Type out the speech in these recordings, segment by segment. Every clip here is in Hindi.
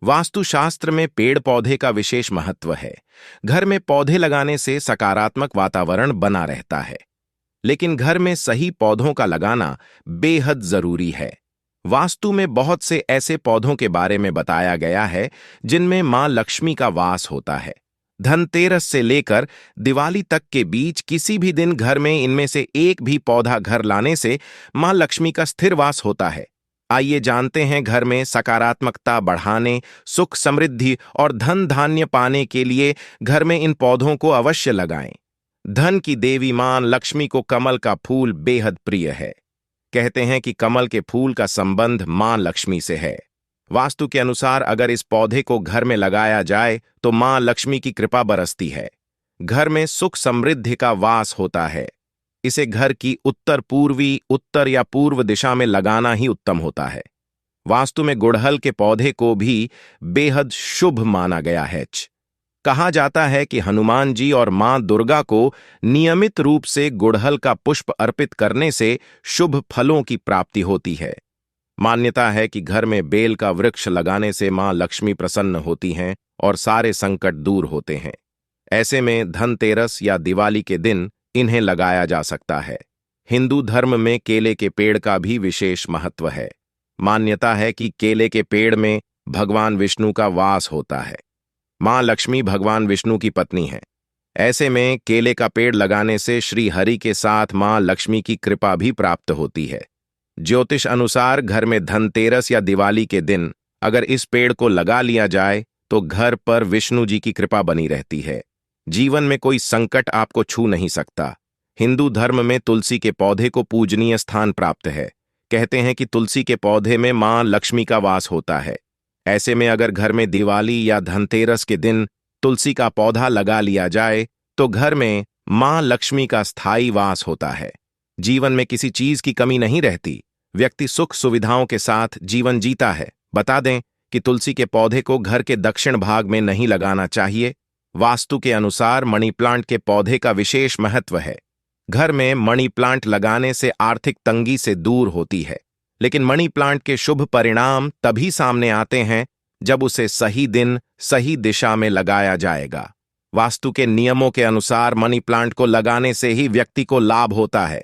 वास्तुशास्त्र में पेड़ पौधे का विशेष महत्व है। घर में पौधे लगाने से सकारात्मक वातावरण बना रहता है। लेकिन घर में सही पौधों का लगाना बेहद जरूरी है। वास्तु में बहुत से ऐसे पौधों के बारे में बताया गया है जिनमें मां लक्ष्मी का वास होता है। धनतेरस से लेकर दिवाली तक के बीच किसी भी दिन घर में इनमें से एक भी पौधा घर लाने से मां लक्ष्मी का स्थिर वास होता है। आइए जानते हैं घर में सकारात्मकता बढ़ाने, सुख समृद्धि और धन धान्य पाने के लिए घर में इन पौधों को अवश्य लगाएं। धन की देवी मां लक्ष्मी को कमल का फूल बेहद प्रिय है। कहते हैं कि कमल के फूल का संबंध मां लक्ष्मी से है। वास्तु के अनुसार अगर इस पौधे को घर में लगाया जाए तो मां लक्ष्मी की कृपा बरसती है। घर में सुख समृद्धि का वास होता है। इसे घर की उत्तर पूर्वी, उत्तर या पूर्व दिशा में लगाना ही उत्तम होता है। वास्तु में गुड़हल के पौधे को भी बेहद शुभ माना गया है। कहा जाता है कि हनुमान जी और मां दुर्गा को नियमित रूप से गुड़हल का पुष्प अर्पित करने से शुभ फलों की प्राप्ति होती है। मान्यता है कि घर में बेल का वृक्ष लगाने से मां लक्ष्मी प्रसन्न होती हैं और सारे संकट दूर होते हैं। ऐसे में धनतेरस या दिवाली के दिन इन्हें लगाया जा सकता है। हिंदू धर्म में केले के पेड़ का भी विशेष महत्व है। मान्यता है कि केले के पेड़ में भगवान विष्णु का वास होता है। मां लक्ष्मी भगवान विष्णु की पत्नी है। ऐसे में केले का पेड़ लगाने से श्री हरि के साथ मां लक्ष्मी की कृपा भी प्राप्त होती है। ज्योतिष अनुसार घर में धनतेरस या दिवाली के दिन अगर इस पेड़ को लगा लिया जाए तो घर पर विष्णु जी की कृपा बनी रहती है। जीवन में कोई संकट आपको छू नहीं सकता। हिंदू धर्म में तुलसी के पौधे को पूजनीय स्थान प्राप्त है। कहते हैं कि तुलसी के पौधे में मां लक्ष्मी का वास होता है। ऐसे में अगर घर में दिवाली या धनतेरस के दिन तुलसी का पौधा लगा लिया जाए तो घर में मां लक्ष्मी का स्थायी वास होता है। जीवन में किसी चीज की कमी नहीं रहती। व्यक्ति सुख सुविधाओं के साथ जीवन जीता है। बता दें कि तुलसी के पौधे को घर के दक्षिण भाग में नहीं लगाना चाहिए। वास्तु के अनुसार मनी प्लांट के पौधे का विशेष महत्व है। घर में मनी प्लांट लगाने से आर्थिक तंगी से दूर होती है। लेकिन मनी प्लांट के शुभ परिणाम तभी सामने आते हैं जब उसे सही दिन, सही दिशा में लगाया जाएगा। वास्तु के नियमों के अनुसार मनी प्लांट को लगाने से ही व्यक्ति को लाभ होता है।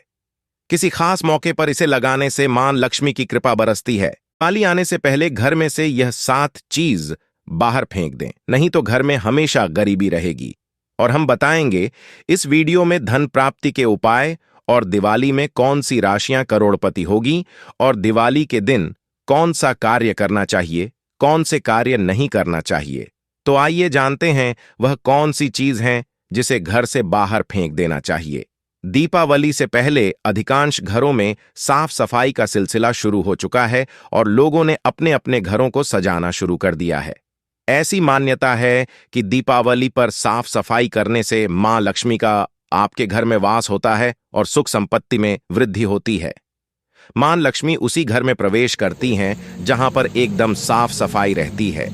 किसी खास मौके पर इसे लगाने से मां लक्ष्मी की कृपा बरसती है। दिवाली आने से पहले घर में से यह 7 चीज बाहर फेंक दें, नहीं तो घर में हमेशा गरीबी रहेगी। और हम बताएंगे इस वीडियो में धन प्राप्ति के उपाय और दिवाली में कौन सी राशियां करोड़पति होगी और दिवाली के दिन कौन सा कार्य करना चाहिए, कौन से कार्य नहीं करना चाहिए। तो आइए जानते हैं वह कौन सी चीज है जिसे घर से बाहर फेंक देना चाहिए। दीपावली से पहले अधिकांश घरों में साफ सफाई का सिलसिला शुरू हो चुका है और लोगों ने अपने अपने घरों को सजाना शुरू कर दिया है। ऐसी मान्यता है कि दीपावली पर साफ सफाई करने से मां लक्ष्मी का आपके घर में वास होता है और सुख संपत्ति में वृद्धि होती है। मां लक्ष्मी उसी घर में प्रवेश करती हैं जहां पर एकदम साफ सफाई रहती है।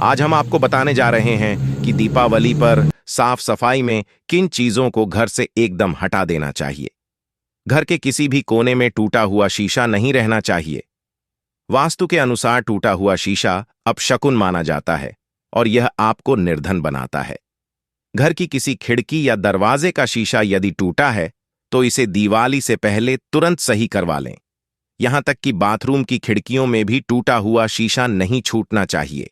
आज हम आपको बताने जा रहे हैं कि दीपावली पर साफ सफाई में किन चीजों को घर से एकदम हटा देना चाहिए। घर के किसी भी कोने में टूटा हुआ शीशा नहीं रहना चाहिए। वास्तु के अनुसार टूटा हुआ शीशा अपशकुन माना जाता है और यह आपको निर्धन बनाता है। घर की किसी खिड़की या दरवाजे का शीशा यदि टूटा है तो इसे दिवाली से पहले तुरंत सही करवा लें। यहां तक कि बाथरूम की खिड़कियों में भी टूटा हुआ शीशा नहीं छूटना चाहिए।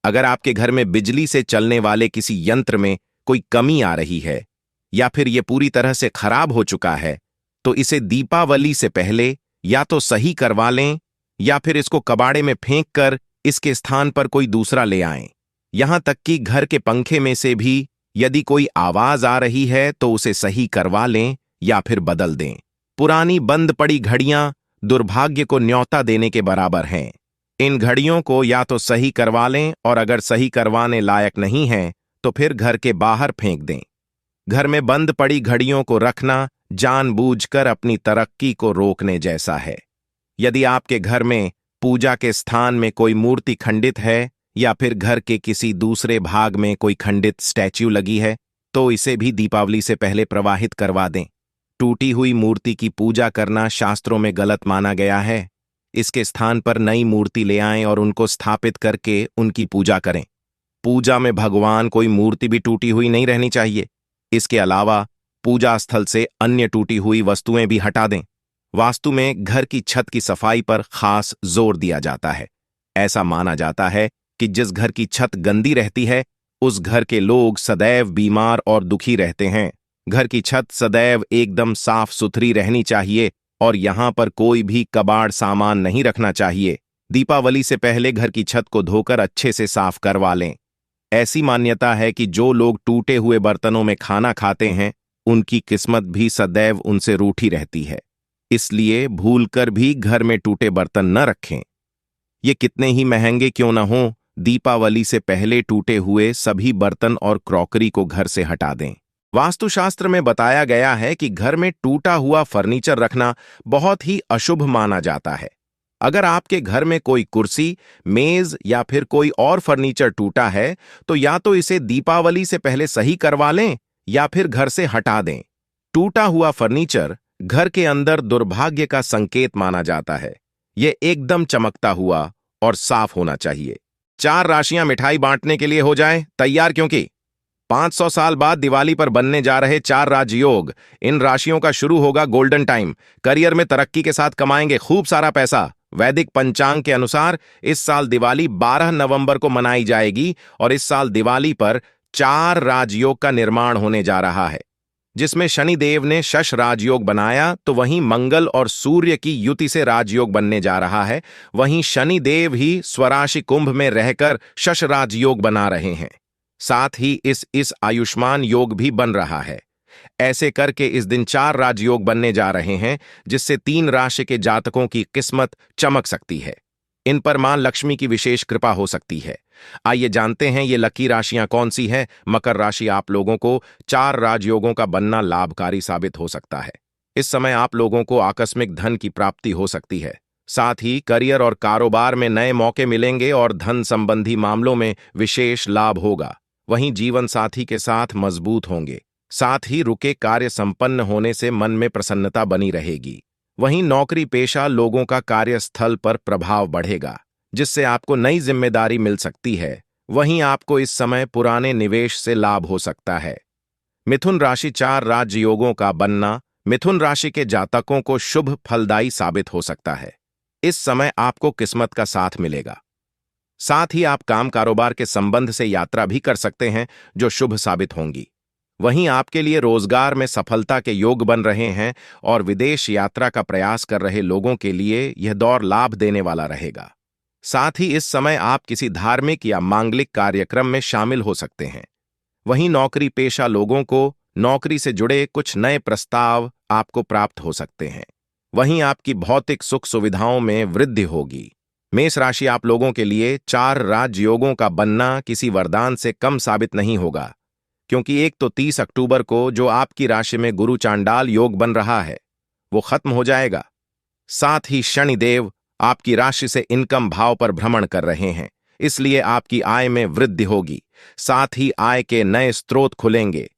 अगर आपके घर में बिजली से चलने वाले किसी यंत्र में कोई कमी आ रही है या फिर यह पूरी तरह से खराब हो चुका है तो इसे दीपावली से पहले या तो सही करवा लें या फिर इसको कबाड़े में फेंक कर इसके स्थान पर कोई दूसरा ले आएं। यहां तक कि घर के पंखे में से भी यदि कोई आवाज आ रही है तो उसे सही करवा लें या फिर बदल दें। पुरानी बंद पड़ी घड़ियां दुर्भाग्य को न्योता देने के बराबर हैं। इन घड़ियों को या तो सही करवा लें और अगर सही करवाने लायक नहीं है तो फिर घर के बाहर फेंक दें। घर में बंद पड़ी घड़ियों को रखना जानबूझकर अपनी तरक्की को रोकने जैसा है। यदि आपके घर में पूजा के स्थान में कोई मूर्ति खंडित है या फिर घर के किसी दूसरे भाग में कोई खंडित स्टैच्यू लगी है तो इसे भी दीपावली से पहले प्रवाहित करवा दें। टूटी हुई मूर्ति की पूजा करना शास्त्रों में गलत माना गया है। इसके स्थान पर नई मूर्ति ले आएं और उनको स्थापित करके उनकी पूजा करें। पूजा में भगवान कोई मूर्ति भी टूटी हुई नहीं रहनी चाहिए। इसके अलावा पूजा स्थल से अन्य टूटी हुई वस्तुएं भी हटा दें। वास्तु में घर की छत की सफाई पर खास जोर दिया जाता है। ऐसा माना जाता है कि जिस घर की छत गंदी रहती है उस घर के लोग सदैव बीमार और दुखी रहते हैं। घर की छत सदैव एकदम साफ सुथरी रहनी चाहिए और यहां पर कोई भी कबाड़ सामान नहीं रखना चाहिए। दीपावली से पहले घर की छत को धोकर अच्छे से साफ करवा लें। ऐसी मान्यता है कि जो लोग टूटे हुए बर्तनों में खाना खाते हैं उनकी किस्मत भी सदैव उनसे रूठी रहती है। इसलिए भूलकर भी घर में टूटे बर्तन न रखें। ये कितने ही महंगे क्यों न हों, दीपावली से पहले टूटे हुए सभी बर्तन और क्रॉकरी को घर से हटा दें। वास्तुशास्त्र में बताया गया है कि घर में टूटा हुआ फर्नीचर रखना बहुत ही अशुभ माना जाता है। अगर आपके घर में कोई कुर्सी, मेज या फिर कोई और फर्नीचर टूटा है तो या तो इसे दीपावली से पहले सही करवा लें या फिर घर से हटा दें। टूटा हुआ फर्नीचर घर के अंदर दुर्भाग्य का संकेत माना जाता है। यह एकदम चमकता हुआ और साफ होना चाहिए। 4 राशियां मिठाई बांटने के लिए हो जाएं तैयार, क्योंकि 500 साल बाद दिवाली पर बनने जा रहे 4 राजयोग। इन राशियों का शुरू होगा गोल्डन टाइम। करियर में तरक्की के साथ कमाएंगे खूब सारा पैसा। वैदिक पंचांग के अनुसार इस साल दिवाली 12 नवंबर को मनाई जाएगी और इस साल दिवाली पर 4 राजयोग का निर्माण होने जा रहा है, जिसमें शनिदेव ने शश राजयोग बनाया तो वहीं मंगल और सूर्य की युति से राजयोग बनने जा रहा है। वहीं शनिदेव ही स्वराशि कुंभ में रहकर शश राजयोग बना रहे हैं। साथ ही इस आयुष्मान योग भी बन रहा है। ऐसे करके इस दिन 4 राजयोग बनने जा रहे हैं, जिससे 3 राशि के जातकों की किस्मत चमक सकती है। इन पर मां लक्ष्मी की विशेष कृपा हो सकती है। आइए जानते हैं ये लकी राशियां कौन सी हैं। मकर राशि, आप लोगों को 4 राजयोगों का बनना लाभकारी साबित हो सकता है। इस समय आप लोगों को आकस्मिक धन की प्राप्ति हो सकती है। साथ ही करियर और कारोबार में नए मौके मिलेंगे और धन संबंधी मामलों में विशेष लाभ होगा। वहीं जीवन साथी के साथ मजबूत होंगे। साथ ही रुके कार्य संपन्न होने से मन में प्रसन्नता बनी रहेगी। वहीं नौकरी पेशा लोगों का कार्यस्थल पर प्रभाव बढ़ेगा, जिससे आपको नई जिम्मेदारी मिल सकती है। वहीं आपको इस समय पुराने निवेश से लाभ हो सकता है। मिथुन राशि, 4 राजयोगों का बनना मिथुन राशि के जातकों को शुभ फलदायी साबित हो सकता है। इस समय आपको किस्मत का साथ मिलेगा। साथ ही आप काम कारोबार के संबंध से यात्रा भी कर सकते हैं, जो शुभ साबित होंगी। वहीं आपके लिए रोजगार में सफलता के योग बन रहे हैं और विदेश यात्रा का प्रयास कर रहे लोगों के लिए यह दौर लाभ देने वाला रहेगा। साथ ही इस समय आप किसी धार्मिक या मांगलिक कार्यक्रम में शामिल हो सकते हैं। वहीं नौकरी पेशा लोगों को नौकरी से जुड़े कुछ नए प्रस्ताव आपको प्राप्त हो सकते हैं। वहीं आपकी भौतिक सुख सुविधाओं में वृद्धि होगी। मेष राशि, आप लोगों के लिए 4 राजयोगों का बनना किसी वरदान से कम साबित नहीं होगा, क्योंकि एक तो 30 अक्टूबर को जो आपकी राशि में गुरु चांडाल योग बन रहा है वो खत्म हो जाएगा। साथ ही शनिदेव आपकी राशि से इनकम भाव पर भ्रमण कर रहे हैं, इसलिए आपकी आय में वृद्धि होगी। साथ ही आय के नए स्रोत खुलेंगे।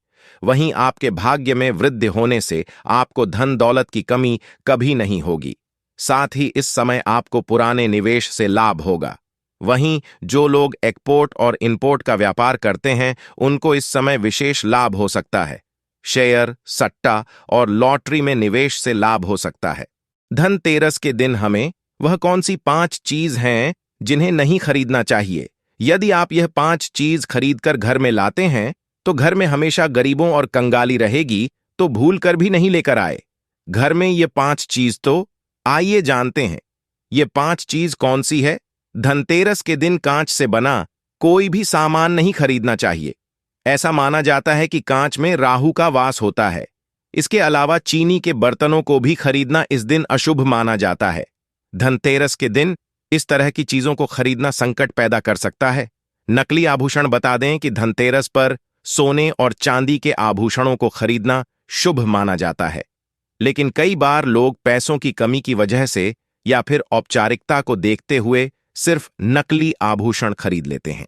वहीं आपके भाग्य में वृद्धि होने से आपको धन दौलत की कमी कभी नहीं होगी। साथ ही इस समय आपको पुराने निवेश से लाभ होगा। वहीं जो लोग एक्सपोर्ट और इंपोर्ट का व्यापार करते हैं उनको इस समय विशेष लाभ हो सकता है। शेयर, सट्टा और लॉटरी में निवेश से लाभ हो सकता है। धनतेरस के दिन हमें वह कौन सी 5 चीज हैं जिन्हें नहीं खरीदना चाहिए? यदि आप यह 5 चीज खरीदकर घर में लाते हैं तो घर में हमेशा गरीबों और कंगाली रहेगी, तो भूल कर भी नहीं लेकर आए। घर में ये 5 चीज तो आइए जानते हैं। ये 5 चीज कौन सी है? धनतेरस के दिन कांच से बना कोई भी सामान नहीं खरीदना चाहिए। ऐसा माना जाता है कि कांच में राहु का वास होता है। इसके अलावा चीनी के बर्तनों को भी खरीदना इस दिन अशुभ माना जाता है। धनतेरस के दिन इस तरह की चीजों को खरीदना संकट पैदा कर सकता है। नकली आभूषण, बता दें कि धनतेरस पर सोने और चांदी के आभूषणों को खरीदना शुभ माना जाता है, लेकिन कई बार लोग पैसों की कमी की वजह से या फिर औपचारिकता को देखते हुए सिर्फ नकली आभूषण खरीद लेते हैं।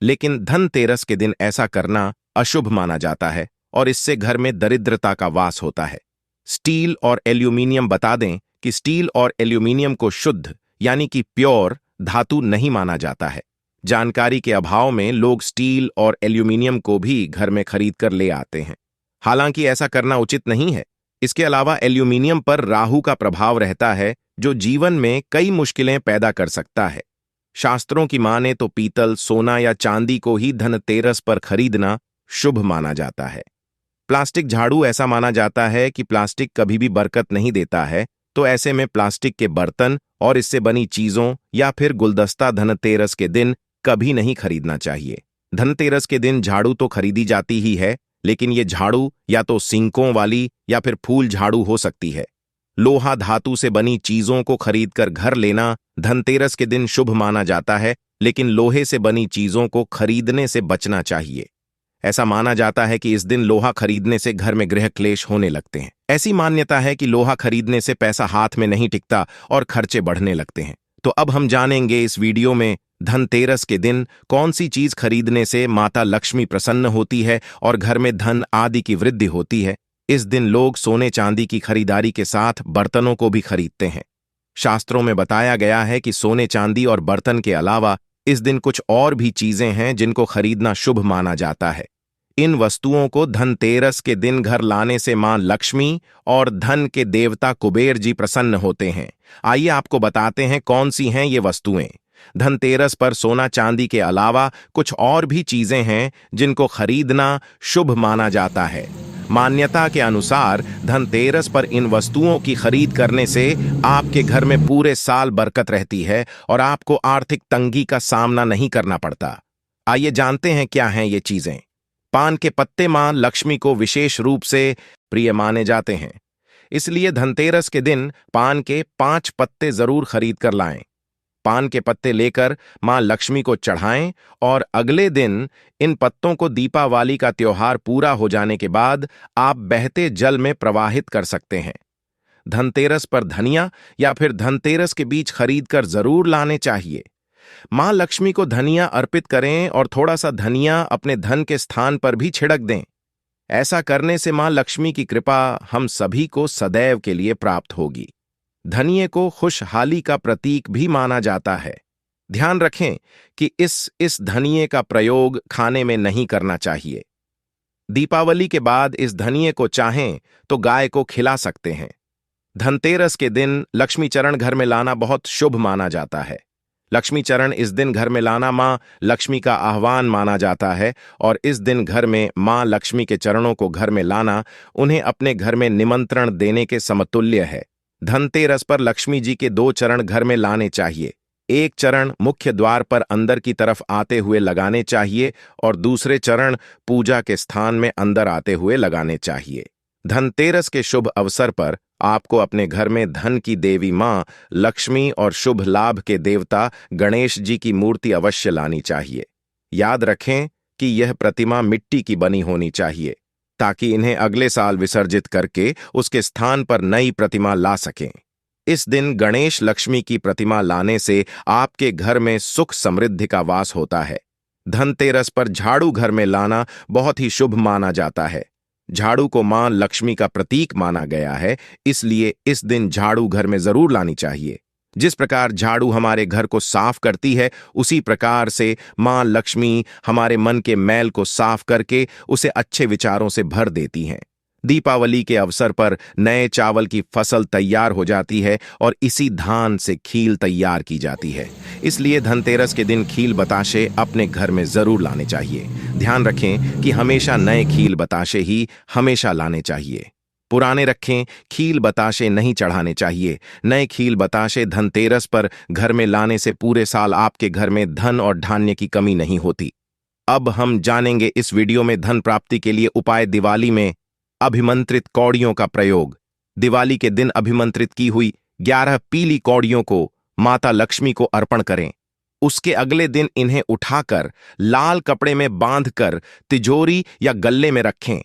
लेकिन धनतेरस के दिन ऐसा करना अशुभ माना जाता है और इससे घर में दरिद्रता का वास होता है। स्टील और एल्यूमिनियम, बता दें कि स्टील और एल्यूमिनियम को शुद्ध यानी कि प्योर धातु नहीं माना जाता है। जानकारी के अभाव में लोग स्टील और एल्यूमिनियम को भी घर में खरीद कर ले आते हैं। हालांकि ऐसा करना उचित नहीं है। इसके अलावा एल्यूमिनियम पर राहु का प्रभाव रहता है, जो जीवन में कई मुश्किलें पैदा कर सकता है। शास्त्रों की माने तो पीतल, सोना या चांदी को ही धनतेरस पर खरीदना शुभ माना जाता है। प्लास्टिक झाड़ू ऐसा माना जाता है कि प्लास्टिक कभी भी बरकत नहीं देता है, तो ऐसे में प्लास्टिक के बर्तन और इससे बनी चीजों या फिर गुलदस्ता धनतेरस के दिन कभी नहीं खरीदना चाहिए। धनतेरस के दिन झाड़ू तो खरीदी जाती ही है, लेकिन ये झाड़ू या तो सिंकों वाली या फिर फूल झाड़ू हो सकती है। लोहा धातु से बनी चीजों को खरीदकर घर लेना धनतेरस के दिन शुभ माना जाता है, लेकिन लोहे से बनी चीजों को खरीदने से बचना चाहिए। ऐसा माना जाता है कि इस दिन लोहा खरीदने से घर में गृह क्लेश होने लगते हैं। ऐसी मान्यता है कि लोहा खरीदने से पैसा हाथ में नहीं टिकता और खर्चे बढ़ने लगते हैं। तो अब हम जानेंगे इस वीडियो में धनतेरस के दिन कौन सी चीज खरीदने से माता लक्ष्मी प्रसन्न होती है और घर में धन आदि की वृद्धि होती है। इस दिन लोग सोने चांदी की खरीदारी के साथ बर्तनों को भी खरीदते हैं। शास्त्रों में बताया गया है कि सोने चांदी और बर्तन के अलावा इस दिन कुछ और भी चीजें हैं जिनको खरीदना शुभ माना जाता है। इन वस्तुओं को धनतेरस के दिन घर लाने से मां लक्ष्मी और धन के देवता कुबेर जी प्रसन्न होते हैं। आइए आपको बताते हैं कौन सी हैं ये वस्तुएं। धनतेरस पर सोना चांदी के अलावा कुछ और भी चीजें हैं जिनको खरीदना शुभ माना जाता है। मान्यता के अनुसार धनतेरस पर इन वस्तुओं की खरीद करने से आपके घर में पूरे साल बरकत रहती है और आपको आर्थिक तंगी का सामना नहीं करना पड़ता। आइए जानते हैं क्या हैं ये चीजें। पान के पत्ते मां लक्ष्मी को विशेष रूप से प्रिय माने जाते हैं, इसलिए धनतेरस के दिन पान के 5 पत्ते जरूर खरीद कर लाएं। पान के पत्ते लेकर मां लक्ष्मी को चढ़ाएं और अगले दिन इन पत्तों को दीपावली का त्योहार पूरा हो जाने के बाद आप बहते जल में प्रवाहित कर सकते हैं। धनतेरस पर धनिया या फिर धनतेरस के बीज खरीद कर जरूर लाने चाहिए। मां लक्ष्मी को धनिया अर्पित करें और थोड़ा सा धनिया अपने धन के स्थान पर भी छिड़क दें। ऐसा करने से मां लक्ष्मी की कृपा हम सभी को सदैव के लिए प्राप्त होगी। धनिये को खुशहाली का प्रतीक भी माना जाता है। ध्यान रखें कि इस धनिये का प्रयोग खाने में नहीं करना चाहिए। दीपावली के बाद इस धनिये को चाहें तो गाय को खिला सकते हैं। धनतेरस के दिन लक्ष्मी चरण घर में लाना बहुत शुभ माना जाता है। लक्ष्मी चरण इस दिन घर में लाना मां लक्ष्मी का आह्वान माना जाता है और इस दिन घर में मां लक्ष्मी के चरणों को घर में लाना उन्हें अपने घर में निमंत्रण देने के समतुल्य है। धनतेरस पर लक्ष्मी जी के 2 चरण घर में लाने चाहिए। एक चरण मुख्य द्वार पर अंदर की तरफ आते हुए लगाने चाहिए और दूसरे चरण पूजा के स्थान में अंदर आते हुए लगाने चाहिए। धनतेरस के शुभ अवसर पर आपको अपने घर में धन की देवी मां लक्ष्मी और शुभ लाभ के देवता गणेश जी की मूर्ति अवश्य लानी चाहिए। याद रखें कि यह प्रतिमा मिट्टी की बनी होनी चाहिए, ताकि इन्हें अगले साल विसर्जित करके उसके स्थान पर नई प्रतिमा ला सकें। इस दिन गणेश लक्ष्मी की प्रतिमा लाने से आपके घर में सुख समृद्धि का वास होता है। धनतेरस पर झाड़ू घर में लाना बहुत ही शुभ माना जाता है। झाड़ू को मां लक्ष्मी का प्रतीक माना गया है, इसलिए इस दिन झाड़ू घर में जरूर लानी चाहिए। जिस प्रकार झाड़ू हमारे घर को साफ करती है, उसी प्रकार से मां लक्ष्मी हमारे मन के मैल को साफ करके उसे अच्छे विचारों से भर देती हैं। दीपावली के अवसर पर नए चावल की फसल तैयार हो जाती है और इसी धान से खील तैयार की जाती है। इसलिए धनतेरस के दिन खील बताशे अपने घर में जरूर लाने चाहिए। ध्यान रखें कि हमेशा नए खील बताशे ही हमेशा लाने चाहिए। पुराने रखें, खील बताशे नहीं चढ़ाने चाहिए। नए खील बताशे धनतेरस पर घर में लाने से पूरे साल आपके घर में धन और धान्य की कमी नहीं होती। अब हम जानेंगे इस वीडियो में धन प्राप्ति के लिए उपाय। दिवाली में अभिमंत्रित कौड़ियों का प्रयोग। दिवाली के दिन अभिमंत्रित की हुई 11 पीली कौड़ियों को माता लक्ष्मी को अर्पण करें। उसके अगले दिन इन्हें उठाकर लाल कपड़े में बांधकर तिजोरी या गल्ले में रखें।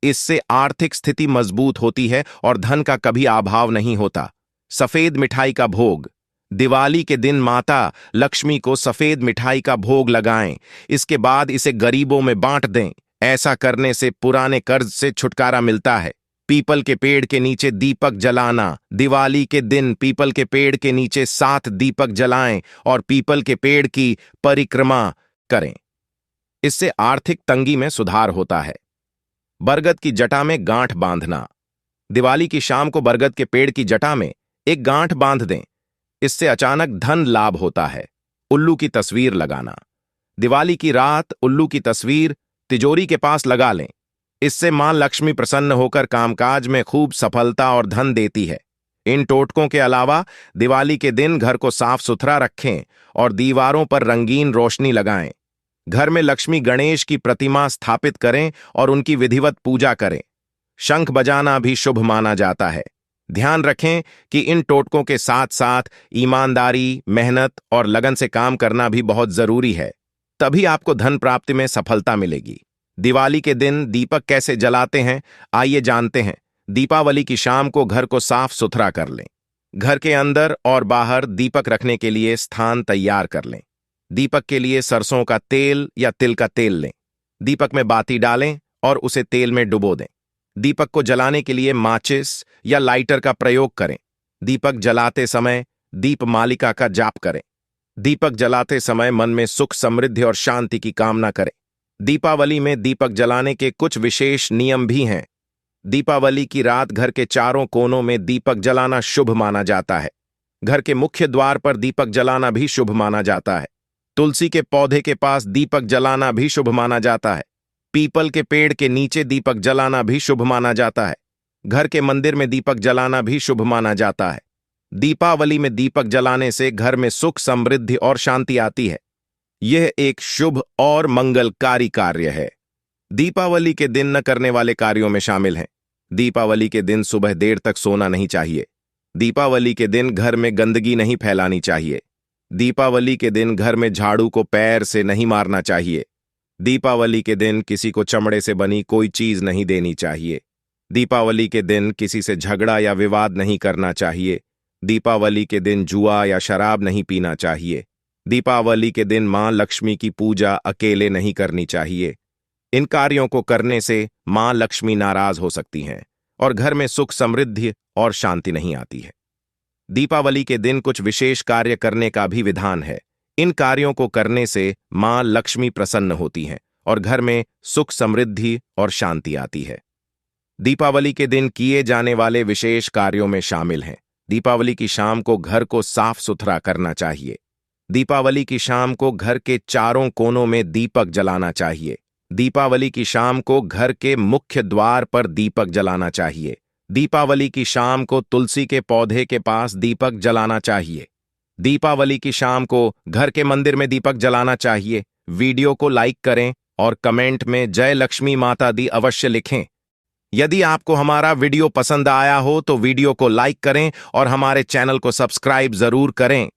इससे आर्थिक स्थिति मजबूत होती है और धन का कभी अभाव नहीं होता। सफेद मिठाई का भोग। दिवाली के दिन माता लक्ष्मी को सफेद मिठाई का भोग लगाएं। इसके बाद इसे गरीबों में बांट दें। ऐसा करने से पुराने कर्ज से छुटकारा मिलता है। पीपल के पेड़ के नीचे दीपक जलाना। दिवाली के दिन पीपल के पेड़ के नीचे 7 दीपक जलाएं और पीपल के पेड़ की परिक्रमा करें। इससे आर्थिक तंगी में सुधार होता है। बरगद की जटा में गांठ बांधना। दिवाली की शाम को बरगद के पेड़ की जटा में एक गांठ बांध दें। इससे अचानक धन लाभ होता है। उल्लू की तस्वीर लगाना। दिवाली की रात उल्लू की तस्वीर तिजोरी के पास लगा लें। इससे मां लक्ष्मी प्रसन्न होकर कामकाज में खूब सफलता और धन देती है। इन टोटकों के अलावा दिवाली के दिन घर को साफ सुथरा रखें और दीवारों पर रंगीन रोशनी लगाएं। घर में लक्ष्मी गणेश की प्रतिमा स्थापित करें और उनकी विधिवत पूजा करें। शंख बजाना भी शुभ माना जाता है। ध्यान रखें कि इन टोटकों के साथ साथ ईमानदारी, मेहनत और लगन से काम करना भी बहुत जरूरी है। तभी आपको धन प्राप्ति में सफलता मिलेगी। दिवाली के दिन दीपक कैसे जलाते हैं, आइए जानते हैं। दीपावली की शाम को घर को साफ सुथरा कर लें। घर के अंदर और बाहर दीपक रखने के लिए स्थान तैयार कर लें। दीपक के लिए सरसों का तेल या तिल का तेल लें। दीपक में बाती डालें और उसे तेल में डुबो दें। दीपक को जलाने के लिए माचिस या लाइटर का प्रयोग करें। दीपक जलाते समय दीप मालिका का जाप करें। दीपक जलाते समय मन में सुख, समृद्धि और शांति की कामना करें। दीपावली में दीपक जलाने के कुछ विशेष नियम भी हैं। दीपावली की रात घर के चारों कोनों में दीपक जलाना शुभ माना जाता है। घर के मुख्य द्वार पर दीपक जलाना भी शुभ माना जाता है। तुलसी के पौधे के पास दीपक जलाना भी शुभ माना जाता है। पीपल के पेड़ के नीचे दीपक जलाना भी शुभ माना जाता है। घर के मंदिर में दीपक जलाना भी शुभ माना जाता है। दीपावली में दीपक जलाने से घर में सुख, समृद्धि और शांति आती है। यह एक शुभ और मंगलकारी कार्य है। दीपावली के दिन न करने वाले कार्यों में शामिल हैं। दीपावली के दिन सुबह देर तक सोना नहीं चाहिए। दीपावली के दिन घर में गंदगी नहीं फैलानी चाहिए। दीपावली के दिन घर में झाड़ू को पैर से नहीं मारना चाहिए। दीपावली के दिन किसी को चमड़े से बनी कोई चीज नहीं देनी चाहिए। दीपावली के दिन किसी से झगड़ा या विवाद नहीं करना चाहिए। दीपावली के दिन जुआ या शराब नहीं पीना चाहिए। दीपावली के दिन मां लक्ष्मी की पूजा अकेले नहीं करनी चाहिए। इन कार्यों को करने से मां लक्ष्मी नाराज हो सकती हैं और घर में सुख, समृद्धि और शांति नहीं आती है। दीपावली के दिन कुछ विशेष कार्य करने का भी विधान है। इन कार्यों को करने से मां लक्ष्मी प्रसन्न होती हैं और घर में सुख, समृद्धि और शांति आती है। दीपावली के दिन किए जाने वाले विशेष कार्यों में शामिल हैं। दीपावली की शाम को घर को साफ सुथरा करना चाहिए। दीपावली की शाम को घर के चारों कोनों में दीपक जलाना चाहिए। दीपावली की शाम को घर के मुख्य द्वार पर दीपक जलाना चाहिए। दीपावली की शाम को तुलसी के पौधे के पास दीपक जलाना चाहिए। दीपावली की शाम को घर के मंदिर में दीपक जलाना चाहिए। वीडियो को लाइक करें और कमेंट में जय लक्ष्मी माता दी अवश्य लिखें। यदि आपको हमारा वीडियो पसंद आया हो तो वीडियो को लाइक करें और हमारे चैनल को सब्सक्राइब जरूर करें।